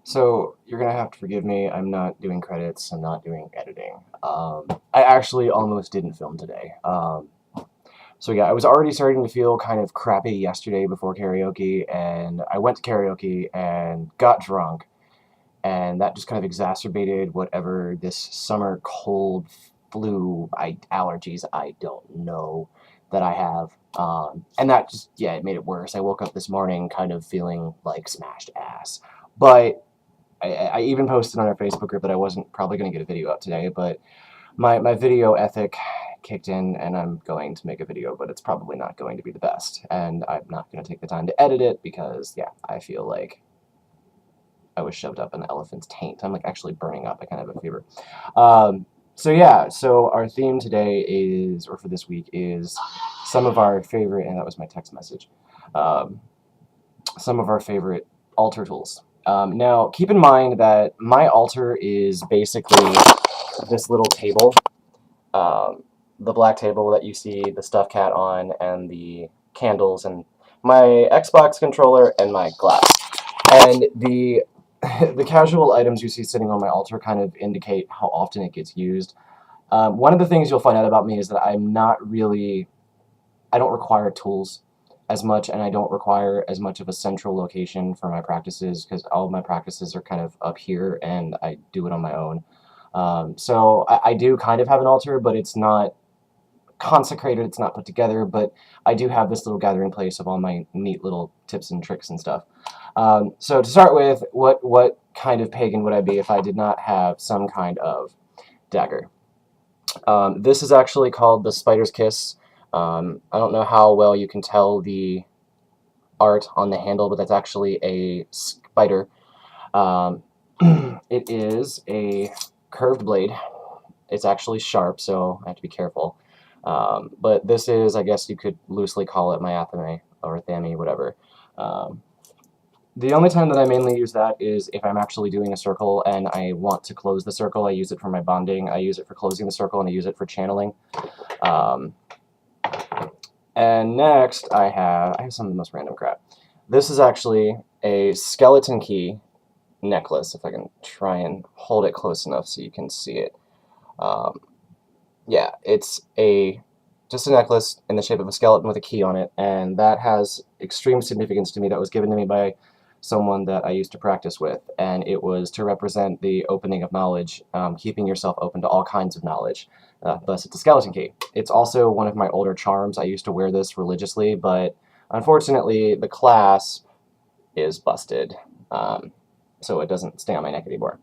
So you're gonna have to forgive me. I'm not doing credits. I'm not doing editing. I actually almost didn't film today. So yeah, I was already starting to feel kind of crappy yesterday before karaoke, and I went to karaoke and got drunk, and that just kind of exacerbated whatever this summer cold, flu, allergies, I don't know, that I have. And that just, yeah, it made it worse. I woke up this morning kind of feeling like smashed ass. But I even posted on our Facebook group that I wasn't probably going to get a video up today, but my video ethic kicked in and I'm going to make a video, but it's probably not going to be the best. And I'm not going to take the time to edit it because, yeah, I feel like I was shoved up an elephant's taint. I'm like actually burning up. I kind of have a fever. So yeah, so our theme today is, or for this week, is some of our favorite, and that was my text message, some of our favorite altar tools. Now, keep in mind that my altar is basically this little table, the black table that you see the stuffed cat on, and the candles, and my Xbox controller, and my glass. And the the casual items you see sitting on my altar kind of indicate how often it gets used. One of the things you'll find out about me is that I don't require tools as much, and I don't require as much of a central location for my practices because all of my practices are kind of up here and I do it on my own. So I do kind of have an altar, but it's not consecrated, it's not put together, but I do have this little gathering place of all my neat little tips and tricks and stuff. So to start with, what kind of pagan would I be if I did not have some kind of dagger? This is actually called the Spider's Kiss. I don't know how well you can tell the art on the handle, but that's actually a spider. Um, it is a curved blade. It's actually sharp, so I have to be careful. But this is, I guess you could loosely call it my athame or thami, whatever. The only time that I mainly use that is if I'm actually doing a circle and I want to close the circle. I use it for my bonding, I use it for closing the circle, and I use it for channeling. And next I have some of the most random crap. This is actually a skeleton key necklace, if I can try and hold it close enough so you can see it. Yeah, it's just a necklace in the shape of a skeleton with a key on it, and that has extreme significance to me. That was given to me by someone that I used to practice with, and it was to represent the opening of knowledge, keeping yourself open to all kinds of knowledge. Thus, it's a skeleton key. It's also one of my older charms. I used to wear this religiously, but unfortunately, the clasp is busted, so it doesn't stay on my neck anymore.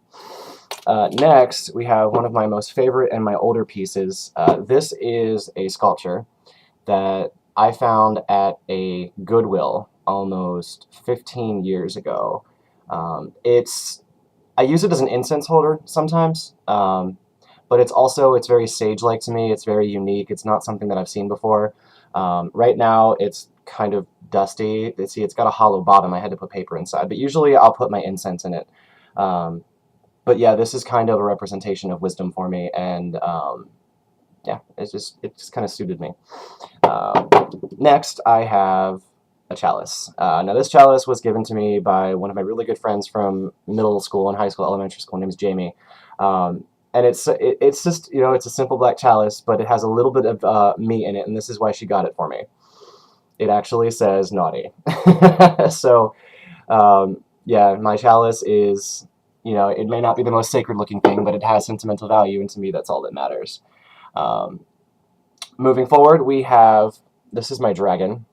Next, we have one of my most favorite and my older pieces. This is a sculpture that I found at a Goodwill almost 15 years ago. I use it as an incense holder sometimes, but it's very sage-like to me. It's very unique. It's not something that I've seen before. Right now, it's kind of dusty. See, it's got a hollow bottom. I had to put paper inside, but usually I'll put my incense in it. But yeah, this is kind of a representation of wisdom for me, and yeah, it just kind of suited me. Next, I have a chalice. Now, this chalice was given to me by one of my really good friends from middle school and high school, elementary school. Her name is Jamie. And it's just, it's a simple black chalice, but it has a little bit of me in it, and this is why she got it for me. It actually says naughty. So, yeah, my chalice is, it may not be the most sacred looking thing, but it has sentimental value, and to me, that's all that matters. Moving forward, this is my dragon.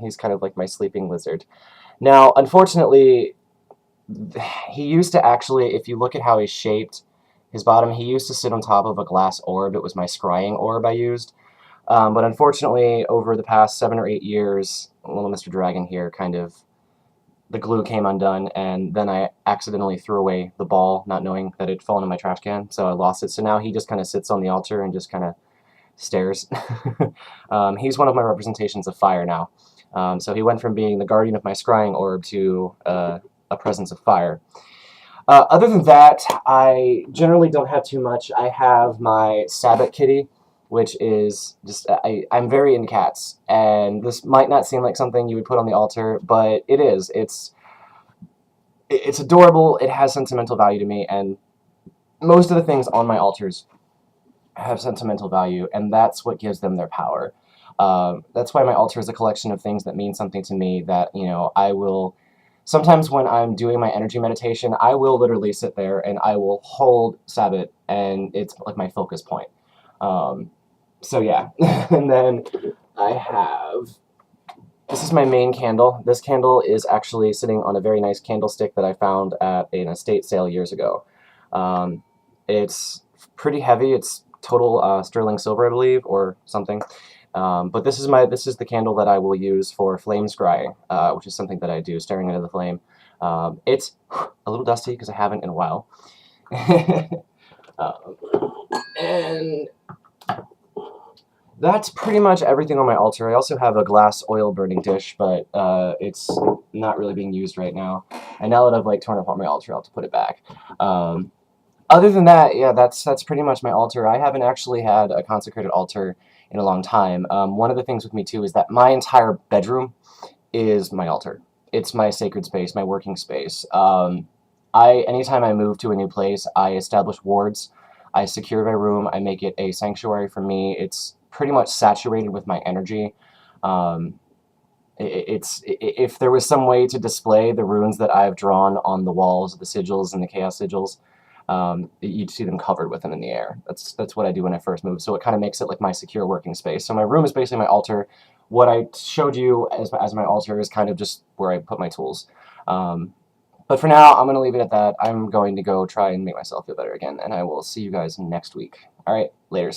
He's kind of like my sleeping lizard. Now, unfortunately, he used to actually, if you look at how he's shaped, his bottom, he used to sit on top of a glass orb. It was my scrying orb I used. But unfortunately, over the past 7 or 8 years, little Mr. Dragon here the glue came undone, and then I accidentally threw away the ball, not knowing that it had fallen in my trash can, so I lost it. So now he just kind of sits on the altar and just kind of stares. He's one of my representations of fire now. So he went from being the guardian of my scrying orb to a presence of fire. Other than that, I generally don't have too much. I have my Sabbath kitty, which is just, I'm very into cats, and this might not seem like something you would put on the altar, but it is. it's adorable, it has sentimental value to me, and most of the things on my altars have sentimental value, and that's what gives them their power. That's why my altar is a collection of things that mean something to me that, you know, I will... Sometimes when I'm doing my energy meditation, I will literally sit there and I will hold Sabbath, and it's like my focus point. So yeah, and then I have... This is my main candle. This candle is actually sitting on a very nice candlestick that I found at an estate sale years ago. It's pretty heavy. It's total sterling silver, I believe, or something. But this is the candle that I will use for flame scrying, which is something that I do, staring into the flame. It's a little dusty because I haven't in a while. And that's pretty much everything on my altar. I also have a glass oil burning dish, but it's not really being used right now. And now that I've like torn apart my altar, I'll have to put it back. Other than that, yeah, that's pretty much my altar. I haven't actually had a consecrated altar in a long time. One of the things with me too is that my entire bedroom is my altar. It's my sacred space, my working space. Anytime I move to a new place, I establish wards. I secure my room. I make it a sanctuary for me. It's pretty much saturated with my energy. If there was some way to display the runes that I've drawn on the walls, the sigils and the chaos sigils, you'd see them covered with them in the air. That's what I do when I first move. So it kind of makes it like my secure working space. So my room is basically my altar. What I showed you as my altar is kind of just where I put my tools. But for now, I'm going to leave it at that. I'm going to go try and make myself feel better again, and I will see you guys next week. All right, later.